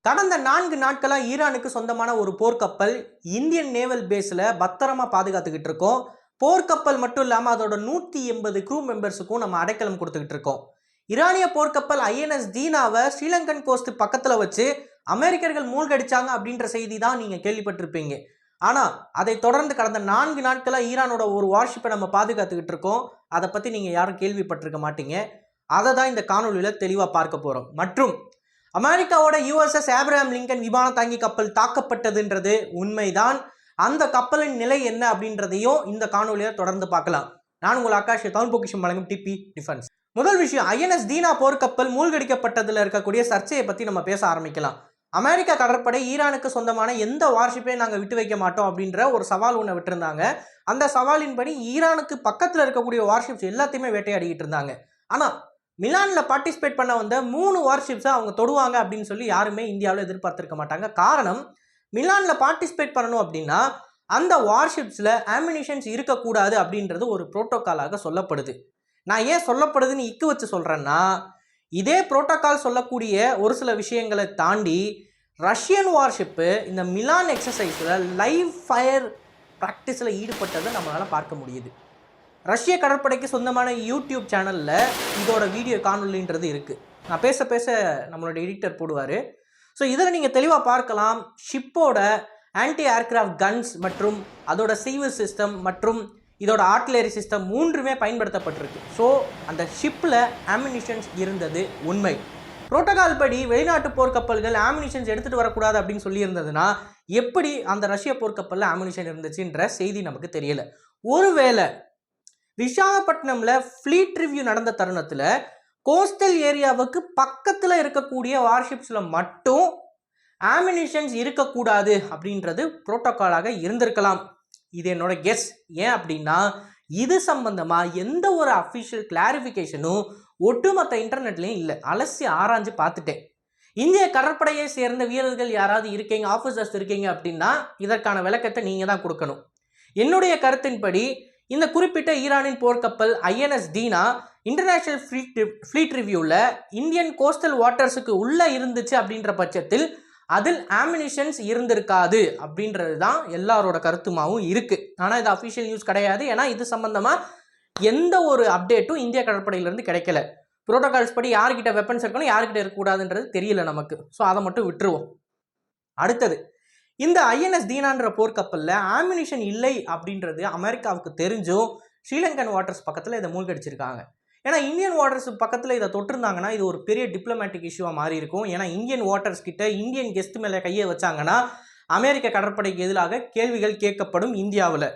கடந்த 4 நாட்களா ஈரானுக்கு சொந்தமான ஒரு போர்க்கப்பல் இந்தியன் நேவல் பேஸ்ல பத்திரமா பாதுகாத்துக்கிட்டு இருக்கோம். போர்க்கப்பல் மட்டும் இல்லாம அதோட 180 க்ரூ மெம்பர்ஸுக்கும் நம்ம அடைக்கலம் கொடுத்துக்கிட்டு இருக்கோம். ஈரானிய போர்க்கப்பல் ஐஎன்எஸ் தீனாவை ஸ்ரீலங்கன் கோஸ்ட் பக்கத்துல வச்சு அமெரிக்கர்கள் மூழ்கடிச்சாங்க அப்படின்ற செய்தி தான் நீங்க கேள்விப்பட்டிருப்பீங்க. ஆனா அதை தொடர்ந்து கடந்த 4 நாட்களா ஈரானோட ஒரு வார்ஷிப்பை நம்ம பாதுகாத்துக்கிட்டு இருக்கோம். அதை பத்தி நீங்க யாரும் கேள்விப்பட்டிருக்க மாட்டீங்க. அதை தான் இந்த காணொலியில தெளிவா பார்க்க போறோம். மற்றும் அமெரிக்காவோட யுஎஸ்எஸ் ஆப்ரஹாம் லிங்கன் விமான தாங்கி கப்பல் தாக்கப்பட்டதுன்றது உண்மைதான். அந்த கப்பலின் நிலை என்ன அப்படின்றதையும் இந்த காணொலியை தொடர்ந்து பார்க்கலாம். நான் உங்கள் ஆகாஷ், தமிழ் பொக்கிஷம் வழங்கும் டிபி டிஃபென்ஸ். முதல் விஷயம், ஐஎன்எஸ் தீனா போர்க்கப்பல் மூழ்கடிக்கப்பட்டதில் இருக்கக்கூடிய சர்ச்சையை பற்றி நம்ம பேச ஆரம்பிக்கலாம். அமெரிக்கா கடற்படை ஈரானுக்கு சொந்தமான எந்த வார்ஷிப்பையும் நாங்கள் விட்டு வைக்க மாட்டோம் அப்படின்ற ஒரு சவால் ஒன்று விட்டுருந்தாங்க. அந்த சவாலின்படி ஈரானுக்கு பக்கத்தில் இருக்கக்கூடிய வார்ஷிப்ஸ் எல்லாத்தையுமே வேட்டையாடிக்கிட்டு இருந்தாங்க. ஆனால் மிலானில் பார்ட்டிசிபேட் பண்ண வந்த 3 வார்ஷிப்ஸை அவங்க தொடுவாங்க அப்படின்னு சொல்லி யாருமே இந்தியாவில் எதிர்பார்த்திருக்க மாட்டாங்க. காரணம், மிலானில் பார்ட்டிசிபேட் பண்ணணும் அப்படின்னா அந்த வார்ஷிப்ஸில் ஆமினிஷன்ஸ் இருக்கக்கூடாது அப்படின்றது ஒரு புரோட்டோக்காலாக சொல்லப்படுது. நான் ஏன் சொல்லப்படுதுன்னு இக்கு வச்சு சொல்கிறேன்னா, இதே புரோட்டோக்கால் சொல்லக்கூடிய ஒரு சில விஷயங்களை தாண்டி ரஷ்யன் வார்ஷிப்பு இந்த மிலான் எக்ஸசைஸில் லைவ் ஃபயர் ப்ராக்டிஸில் ஈடுபட்டதை நம்மளால் பார்க்க முடியுது. ரஷ்ய கடற்படைக்கு சொந்தமான யூடியூப் சேனலில் இதோட வீடியோ காணொலின்றது இருக்குது. நான் பேச பேச நம்மளோட எடிட்டர் போடுவார். ஸோ இதில் நீங்கள் தெளிவாக பார்க்கலாம், ஷிப்போட ஆன்டி ஏர்கிராஃப்ட் கன்ஸ் மற்றும் அதோட சீவர் சிஸ்டம் மற்றும் இதோட ஆர்ட்டிலரி சிஸ்டம் 3மே பயன்படுத்தப்பட்டிருக்கு. ஸோ அந்த ஷிப்பில் ஆமினிஷன்ஸ் இருந்தது உண்மை. புரோட்டோகால் படி வெளிநாட்டு போர்க்கப்பல்கள் ஆமினிஷன்ஸ் எடுத்துகிட்டு வரக்கூடாது அப்படின்னு சொல்லியிருந்ததுன்னா எப்படி அந்த ரஷ்ய போர்க்கப்பலில் ஆமினிஷன் இருந்துச்சுன்ற செய்தி நமக்கு தெரியல. ஒருவேளை விசாகப்பட்டினம்ல ஃப்ளீட் ரிவ்யூ நடந்த தருணத்தில் கோஸ்டல் ஏரியாவுக்கு பக்கத்தில் இருக்கக்கூடிய வார்ஷிப்ஸில் மட்டும் ஆமினிஷன்ஸ் இருக்கக்கூடாது அப்படின்றது புரோட்டோக்காலாக இருந்திருக்கலாம். இது என்னோட கெஸ். ஏன் அப்படின்னா இது சம்பந்தமாக எந்த ஒரு அஃபிஷியல் கிளாரிஃபிகேஷனும் ஒட்டுமொத்த இன்டர்நெட்லேயும் இல்லை. அலசி ஆராய்ஞ்சு பார்த்துட்டேன். இந்திய கடற்படையை சேர்ந்த வீரர்கள் யாராவது இருக்கீங்க, ஆஃபீஸர்ஸ் இருக்கீங்க அப்படின்னா இதற்கான விளக்கத்தை நீங்கள் தான் கொடுக்கணும். என்னுடைய கருத்தின்படி இந்த குறிப்பிட்ட ஈரானின் போர்க்கப்பல் ஐஎன்எஸ் தீனா இன்டர்நேஷனல் ஃப்ளீட் ரிவ்யூவில் இந்தியன் கோஸ்டல் வாட்டர்ஸுக்கு உள்ளே இருந்துச்சு அப்படின்ற பட்சத்தில் அதில் ஆமினிஷன்ஸ் இருந்திருக்காது அப்படின்றது தான் எல்லாரோட கருத்துமாகவும் இருக்குது. ஆனால் இது அஃபிஷியல் நியூஸ் கிடையாது. ஏன்னா இது சம்பந்தமாக எந்த ஒரு அப்டேட்டும் இந்திய கடற்படையிலேருந்து கிடைக்கல. புரோட்டோகால்ஸ் படி யார்கிட்ட வெப்பன்ஸ் இருக்கணும், யார்கிட்ட இருக்கக்கூடாதுன்றது தெரியல நமக்கு. ஸோ அதை மட்டும் விட்டுருவோம். அடுத்தது, இந்த ஐஎன்எஸ் தீனான்ற போர்க்கப்பலில் ஆமினிஷன் இல்லை அப்படின்றது அமெரிக்காவுக்கு தெரிஞ்சும் ஸ்ரீலங்கன் வாட்டர்ஸ் பக்கத்தில் இதை மூழ்கடிச்சிருக்காங்க. ஏன்னா இந்தியன் வாட்டர்ஸ் பக்கத்தில் இதை தொட்டிருந்தாங்கன்னா இது ஒரு பெரிய டிப்ளமேட்டிக் இஷ்யூவாக மாறி இருக்கும். ஏன்னா இந்தியன் வாட்டர்ஸ் கிட்ட இந்தியன் கெஸ்ட் மேலே கையை வச்சாங்கன்னா அமெரிக்க கடற்படைக்கு எதிராக கேள்விகள் கேட்கப்படும் இந்தியாவில்.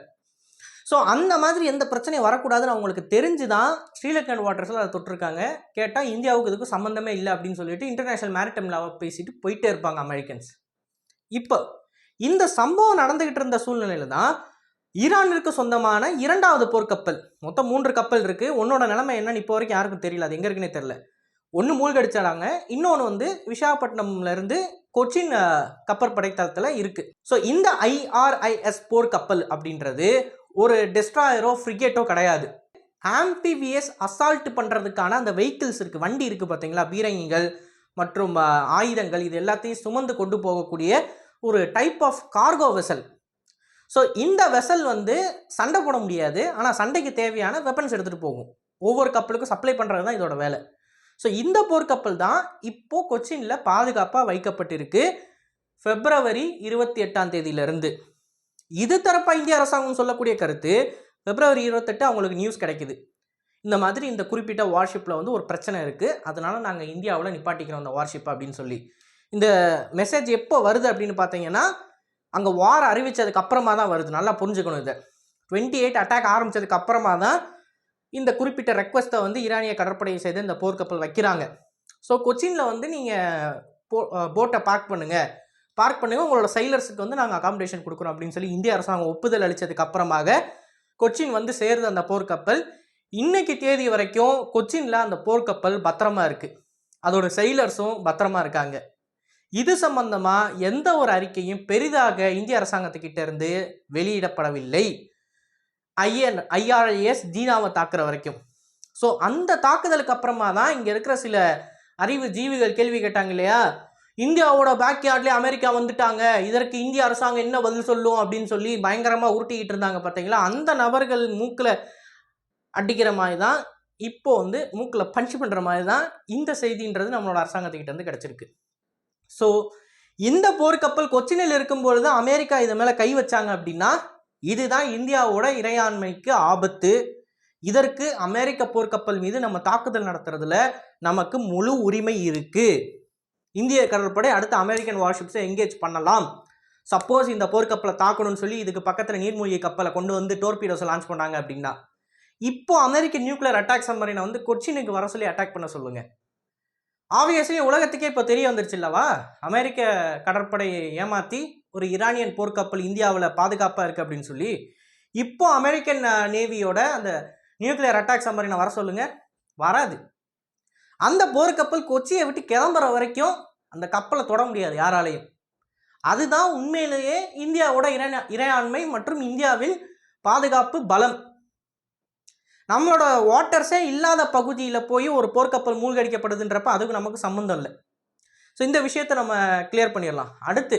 ஸோ அந்த மாதிரி எந்த பிரச்சனையும் வரக்கூடாதுன்னு அவங்களுக்கு தெரிஞ்சு தான் ஸ்ரீலங்கன் வாட்டர்ஸில் அதை தொட்டிருக்காங்க. கேட்டால் இந்தியாவுக்கு இதுக்கு சம்மந்தமே இல்லை அப்படின்னு சொல்லிட்டு இன்டர்நேஷனல் மேரிடைம் லாவை பேசிட்டு போயிட்டே இருப்பாங்க அமெரிக்கன்ஸ். இப்போ இந்த சம்பவம் நடந்துகிட்டு இருந்த சூழ்நிலையில தான் ஈரானிற்கு சொந்தமான 2வது போர்க்கப்பல், மொத்தம் 3 கப்பல் இருக்கு. ஒன்னோட நிலைமை என்னன்னு இப்போ வரைக்கும் யாருக்கும் தெரியல. அது எங்க இருக்குன்னே தெரியல. ஒன்று மூழ்கடிச்சாடாங்க, இன்னொன்று வந்து விசாகப்பட்டினம்ல இருந்து கொச்சின் கப்பற்படை தளத்தில் இருக்கு. ஸோ இந்த IRIS போர்க்கப்பல் அப்படின்றது ஒரு டெஸ்ட்ராயரோ ஃப்ரிகேட்டோ கிடையாது. ஆம்பிவியஸ் அசால்ட் பண்ணுறதுக்கான அந்த வெஹிக்கிள்ஸ் இருக்குது, வண்டி இருக்குது பார்த்தீங்களா, பீரங்கிகள் மற்றும் ஆயுதங்கள் இது எல்லாத்தையும் சுமந்து கொண்டு போகக்கூடிய ஒரு type of cargo vessel. So இந்த வெசல் வந்து சண்டை போட முடியாது, ஆனால் சண்டைக்கு தேவையான வெப்பன்ஸ் எடுத்துகிட்டு போகும். ஒவ்வொரு கப்பலுக்கும் சப்ளை பண்ணுறது தான் இதோட வேலை. ஸோ இந்த போர்க்கப்பல் தான் இப்போது கொச்சினில் பாதுகாப்பாக வைக்கப்பட்டிருக்கு February 28 இது தரப்பாக இந்திய அரசாங்கம் சொல்லக்கூடிய கருத்து, February 28 அவங்களுக்கு நியூஸ் கிடைக்குது. இந்த மாதிரி இந்த குறிப்பிட்ட வார்ஷிப்பில் வந்து ஒரு பிரச்சனை இருக்குது, அதனால நாங்கள் இந்தியாவில் நிப்பாட்டிக்கிறோம் அந்த வார்ஷிப் அப்படின்னு சொல்லி. இந்த மெசேஜ் எப்போ வருது அப்படின்னு பார்த்தீங்கன்னா அங்கே வார் அறிவித்ததுக்கு அப்புறமா தான் வருது. நல்லா புரிஞ்சுக்கணும். இதை 28 அட்டாக் ஆரம்பித்ததுக்கு அப்புறமா தான் இந்த குறிப்பிட்ட ரெக்வஸ்ட்டை வந்து ஈரானிய கடற்படையை செய்து இந்த போர்க்கப்பல் வைக்கிறாங்க. ஸோ கொச்சினில் வந்து நீங்கள் போட்டை பார்க் பண்ணுங்கள், உங்களோட சைலர்ஸுக்கு வந்து நாங்கள் அகாமடேஷன் கொடுக்குறோம் அப்படின்னு சொல்லி இந்திய அரசாங்கம் ஒப்புதல் அளித்ததுக்கு அப்புறமாக கொச்சின் வந்து சேருது அந்த போர்க்கப்பல். இன்னைக்கு தேதி வரைக்கும் கொச்சினில் அந்த போர்க்கப்பல் பத்திரமா இருக்குது, அதோட சைலர்ஸும் பத்திரமா இருக்காங்க. இது சம்பந்தமா எந்த ஒரு அறிக்கையும் பெரிதாக இந்திய அரசாங்கத்துக்கிட்ட இருந்து வெளியிடப்படவில்லை IRIS தீனாவை தாக்குற வரைக்கும். ஸோ அந்த தாக்குதலுக்கு அப்புறமா தான் இங்கே இருக்கிற சில அறிவு ஜீவிகள் கேள்வி கேட்டாங்க இல்லையா, இந்தியாவோட பேக்யார்ட்லேயே அமெரிக்கா வந்துட்டாங்க, இதற்கு இந்திய அரசாங்கம் என்ன பதில் சொல்லும் அப்படின்னு சொல்லி பயங்கரமாக உருட்டிக்கிட்டு இருந்தாங்க பார்த்தீங்களா. அந்த நபர்கள் மூக்கில் அடிக்கிற மாதிரி தான் இப்போ வந்து மூக்கில் பஞ்ச் பண்ணுற மாதிரி தான் இந்த செய்தின்றது நம்மளோட அரசாங்கத்துக்கிட்ட இருந்து கிடச்சிருக்கு. ஸோ இந்த போர்க்கப்பல் கொச்சினில் இருக்கும்பொழுது அமெரிக்கா இது மேலே கை வச்சாங்க அப்படின்னா இதுதான் இந்தியாவோட இறையாண்மைக்கு ஆபத்து. இதற்கு அமெரிக்க போர்க்கப்பல் மீது நம்ம தாக்குதல் நடத்துறதுல நமக்கு முழு உரிமை இருக்கு. இந்திய கடற்படை அடுத்த அமெரிக்கன் வார்ஷிப்ஸை எங்கேஜ் பண்ணலாம். சப்போஸ் இந்த போர்க்கப்பலை தாக்கணும்னு சொல்லி இதுக்கு பக்கத்தில் நீர்மூழ்கி கப்பலை கொண்டு வந்து டோர்பீடோஸை லான்ச் பண்ணாங்க அப்படின்னா இப்போ அமெரிக்கன் நியூக்ளியர் அட்டாக் சம்மரினை வந்து கொச்சினுக்கு வர சொல்லி அட்டாக் பண்ண சொல்லுங்க. ஆப்வியஸ்லி உலகத்துக்கே இப்போ தெரிய வந்துருச்சு இல்லவா, அமெரிக்க கடற்படையை ஏமாற்றி ஒரு ஈரானியன் போர்க்கப்பல் இந்தியாவில் பாதுகாப்பாக இருக்குது அப்படின்னு சொல்லி. இப்போ அமெரிக்கன் நேவியோட அந்த நியூக்ளியர் அட்டாக் சம்மரினை வர சொல்லுங்க, வராது. அந்த போர்க்கப்பல் கொச்சியை விட்டு கிளம்புற வரைக்கும் அந்த கப்பலை தொட முடியாது யாராலையும். அதுதான் உண்மையிலேயே இந்தியாவோட இறையாண்மை மற்றும் இந்தியாவின் பாதுகாப்பு பலம். நம்மளோட வாட்டர்ஸே இல்லாத பகுதியில் போய் ஒரு போர்க்கப்பல் மூழ்கடிக்கப்படுதுன்றப்ப அதுக்கு நமக்கு சம்மந்தம் இல்லை. ஸோ இந்த விஷயத்தை நம்ம கிளியர் பண்ணிடலாம். அடுத்து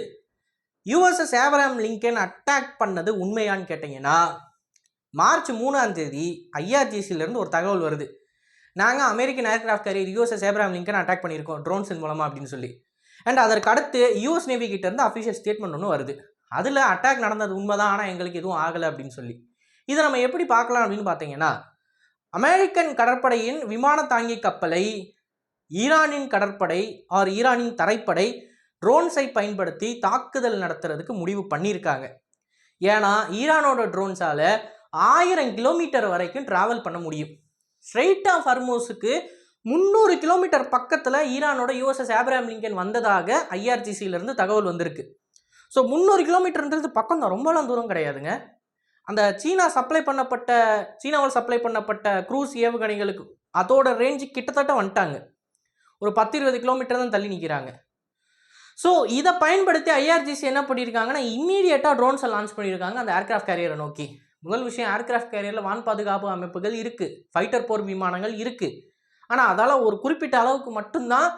யுஎஸ்எஸ் ஆப்ரஹாம் லிங்கன் அட்டாக் பண்ணது உண்மையான்னு கேட்டிங்கன்னா மார்ச் 3ஆம் தேதி ஐஆர்ஜிசியிலேருந்து ஒரு தகவல் வருது, நாங்கள் American aircraft carrier USS Abraham Lincoln attack பண்ணியிருக்கோம் ட்ரோன்ஸின் மூலமாக அப்படின்னு சொல்லி. அண்ட் அதற்கு அடுத்து யூஎஸ் நேவி கிட்ட இருந்து அஃபிஷியல் ஸ்டேட்மெண்ட் ஒன்று வருது, அதில் அட்டாக் நடந்தது உண்மைதான், ஆனால் எங்களுக்கு எதுவும் ஆகலை அப்படின்னு சொல்லி. இதை நம்ம எப்படி பார்க்கலாம் அப்படின்னு பார்த்தீங்கன்னா, அமெரிக்கன் கடற்படையின் விமான தாங்கி கப்பலை ஈரானின் கடற்படை ஆர் ஈரானின் தரைப்படை ட்ரோன்ஸை பயன்படுத்தி தாக்குதல் நடத்துறதுக்கு முடிவு பண்ணியிருக்காங்க. ஏன்னா ஈரானோட ட்ரோன்ஸால் 1000 கிலோமீட்டர் வரைக்கும் ட்ராவல் பண்ண முடியும். ஸ்ட்ரெயிட் ஆஃப் ஹர்மூஸுக்கு 300 கிலோமீட்டர் பக்கத்தில் ஈரானோட யுஎஸ்எஸ் ஆப்ரஹாம் லிங்கன் வந்ததாக ஐஆர்ஜிசியிலேருந்து தகவல் வந்திருக்கு. ஸோ 300 கிலோமீட்டர்ன்றது பக்கம் தான், ரொம்பலாம் தூரம் கிடையாதுங்க. அந்த சீனாவால் சப்ளை பண்ணப்பட்ட க்ரூஸ் ஏவுகணைகளுக்கு அதோட ரேஞ்சு கிட்டத்தட்ட வந்துட்டாங்க. ஒரு 10-20 கிலோமீட்டர் தான் தள்ளி நிற்கிறாங்க. ஸோ இதை பயன்படுத்தி ஐஆர்ஜிசி என்ன பண்ணியிருக்காங்கன்னா இம்மீடியட்டாக ட்ரோன்ஸை லான்ச் பண்ணியிருக்காங்க அந்த ஏர்கிராஃப்ட் கேரியரை நோக்கி. முதல் விஷயம், ஏர்கிராஃப்ட் கேரியரில் வான் பாதுகாப்பு அமைப்புகள் இருக்குது, ஃபைட்டர் போர் விமானங்கள் இருக்குது. ஆனால் அதால் ஒரு குறிப்பிட்ட அளவுக்கு மட்டும்தான்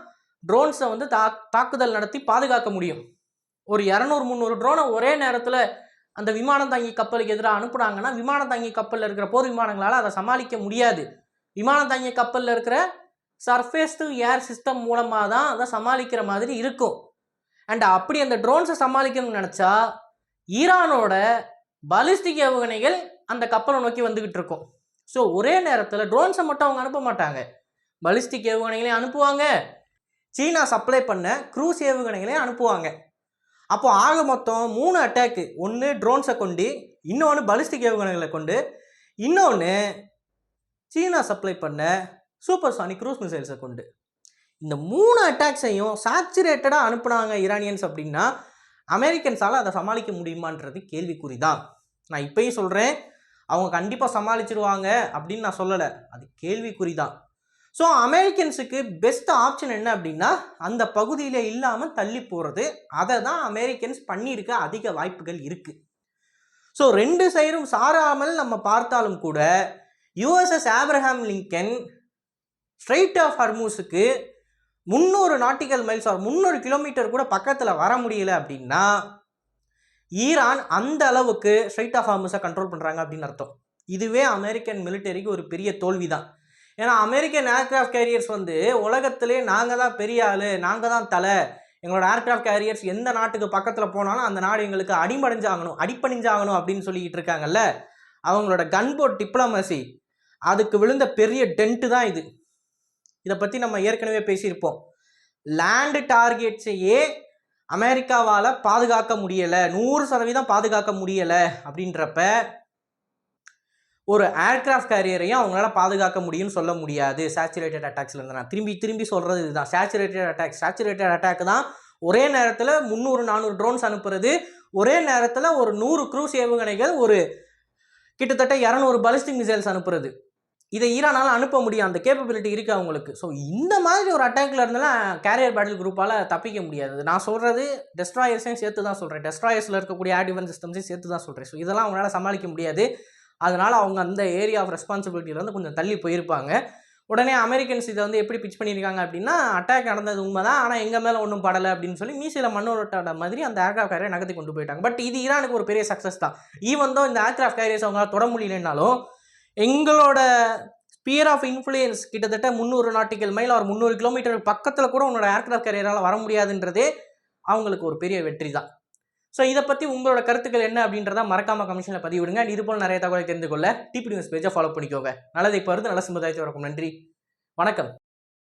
ட்ரோன்ஸை வந்து தாக்குதல் நடத்தி பாதுகாக்க முடியும். ஒரு 200-300 ட்ரோனை ஒரே நேரத்தில் அந்த விமானம் தாங்கி கப்பலுக்கு எதிராக அனுப்புனாங்கன்னா விமானம் தாங்கி கப்பலில் இருக்கிற போர் விமானங்களால் அதை சமாளிக்க முடியாது. விமானம் தாங்கி கப்பலில் இருக்கிற சர்ஃபேஸ் டு ஏர் சிஸ்டம் மூலமாக தான் அதை சமாளிக்கிற மாதிரி இருக்கும். அண்ட் அப்படி அந்த ட்ரோன்ஸை சமாளிக்கணும்னு நினச்சா ஈரானோட பாலிஸ்டிக் ஏவுகணைகள் அந்த கப்பலை நோக்கி வந்துக்கிட்டு இருக்கும். ஸோ ஒரே நேரத்தில் ட்ரோன்ஸை மட்டும் அவங்க அனுப்ப மாட்டாங்க, பாலிஸ்டிக் ஏவுகணைகளையும் அனுப்புவாங்க, சீனா சப்ளை பண்ண க்ரூஸ் ஏவுகணைகளையும் அனுப்புவாங்க. அப்போ ஆக மொத்தம் 3 அட்டாக்கு, ஒன்று ட்ரோன்ஸை கொண்டு, இன்னொன்று பாலிஸ்டிக் ஏவுகணைகளை கொண்டு, இன்னொன்று சீனா சப்ளை பண்ண சூப்பர்சானிக் க்ரூஸ் மிசைல்ஸை கொண்டு. இந்த 3 அட்டாக்ஸையும் சேச்சுரேட்டடாக அனுப்புனாங்க ஈரானியன்ஸ் அப்படின்னா அமெரிக்கன்ஸால் அதை சமாளிக்க முடியுமான்றது கேள்விக்குறி தான். நான் இப்போயும் சொல்கிறேன், அவங்க கண்டிப்பாக சமாளிச்சிருவாங்க அப்படின்னு நான் சொல்லலை, அது கேள்விக்குறி தான். ஸோ அமெரிக்கன்ஸுக்கு பெஸ்ட் ஆப்ஷன் என்ன அப்படின்னா அந்த பகுதியில் இல்லாமல் தள்ளி போகிறது. அதை தான் அமெரிக்கன்ஸ் பண்ணியிருக்க அதிக வாய்ப்புகள் இருக்குது. ஸோ 2 சைடும் சாராமல் நம்ம பார்த்தாலும் கூட USS Abraham Lincoln strait of ஹர்மூஸுக்கு 300 நாட்டிக்கல் மைல்ஸ் ஆர் 300 கிலோமீட்டர் கூட பக்கத்தில் வர முடியல அப்படின்னா ஈரான் அந்த அளவுக்கு ஸ்ட்ரெயிட் ஆஃப் ஹர்மூஸை கண்ட்ரோல் பண்ணுறாங்க அப்படின்னு அர்த்தம். இதுவே அமெரிக்கன் மிலிட்டரிக்கு ஒரு பெரிய தோல்வி தான். ஏன்னா அமெரிக்கன் ஏர்கிராஃப்ட் கேரியர்ஸ் வந்து உலகத்திலே நாங்கள் தான் பெரிய ஆள், நாங்கள் தான் தலை, எங்களோட ஏர்கிராஃப்ட் கேரியர்ஸ் எந்த நாட்டுக்கு பக்கத்தில் போனாலும் அந்த நாடு எங்களுக்கு அடிப்பணிஞ்சாகணும் அப்படின்னு சொல்லிக்கிட்டு இருக்காங்கல்ல. அவங்களோட கன்போர்ட் டிப்ளமசி அதுக்கு விழுந்த பெரிய டென்ட்டு தான் இது. இதை பற்றி நம்ம ஏற்கனவே பேசியிருப்போம். லேண்டு டார்கெட்ஸையே அமெரிக்காவால் பாதுகாக்க முடியலை, 100% பாதுகாக்க முடியலை அப்படின்றப்ப ஒரு ஏர்கிராஃப்ட் கேரியரையும் அவங்களால பாதுகாக்க முடியும்னு சொல்ல முடியாது. சேச்சுரேட்டட் அட்டாக்ஸில் இருந்து நான் திரும்பி சொல்கிறது இதுதான், சேச்சுரேட்டட் அட்டாக் தான். ஒரே நேரத்தில் 300-400 ட்ரோன்ஸ் அனுப்புறது, ஒரே நேரத்தில் ஒரு 100 க்ரூஸ் ஏவுகணைகள், ஒரு கிட்டத்தட்ட 200 பாலிஸ்டிக் மிசைல்ஸ் அனுப்புறது. இதை ஈரானால் அனுப்ப முடியும், அந்த கேப்பபிலிட்டி இருக்குது அவங்களுக்கு. ஸோ இந்த மாதிரி ஒரு அட்டாக்ல இருந்தாலும் கேரியர் பேட்டில் குரூப்பால் தப்பிக்க முடியாது. நான் சொல்கிறது டெஸ்ட்ராயர்ஸையும் சேர்த்து தான் சொல்கிறேன், டெஸ்ட்ராயர்ஸில் இருக்கக்கூடிய ஏர் டிஃபென்ஸ் சிஸ்டம்ஸையும் சேர்த்து தான் சொல்கிறேன். ஸோ இதெல்லாம் அவங்களால சமாளிக்க முடியாது. அதனால் அவங்க அந்த ஏரியா ஆஃப் ரெஸ்பான்சிபிலிட்டியிலேருந்து கொஞ்சம் தள்ளி போயிருப்பாங்க. உடனே அமெரிக்கன்ஸ் இதை வந்து எப்படி பிச் பண்ணியிருக்காங்க அப்படின்னா, அட்டாக் நடந்தது உண்மைதான், ஆனால் எங்கள் மேலே ஒன்றும் படலை அப்படின்னு சொல்லி மீசையில் மண்ணோட்டாட மாதிரி அந்த ஏர்கிராஃப்ட் கேரியரை நகர்த்தி கொண்டு போயிட்டாங்க. பட் இது ஈரானுக்கு ஒரு பெரிய சக்ஸஸ் தான். ஈவன் தோ இந்த ஏர்கிராஃப்ட் கேரியர்ஸ் அவங்களால தொட முடியலனாலும் எங்களோட ஸ்பியர் ஆஃப் இன்ஃப்ளூயன்ஸ் கிட்டத்தட்ட 300 நாட்டிக்கல் மைல் ஒரு 300 கிலோமீட்டர் பக்கத்தில் கூட உன்னோட ஏர்கிராஃப்ட் கேரியரால் வர முடியாதுன்றதே அவங்களுக்கு ஒரு பெரிய வெற்றி தான். ஸோ இதை பற்றி உங்களோட கருத்துக்கள் என்ன அப்படின்றத மறக்காமல் கமிஷனில் பதிவிடுங்க. இது போல் நிறைய தகவலை தெரிந்து கொள்ள டிபி நியூஸ் பேஜை ஃபாலோ பண்ணிக்கோங்க. நல்லது இப்போ வருது, நல்ல சமுதாயத்தை வரைக்கும். நன்றி, வணக்கம்.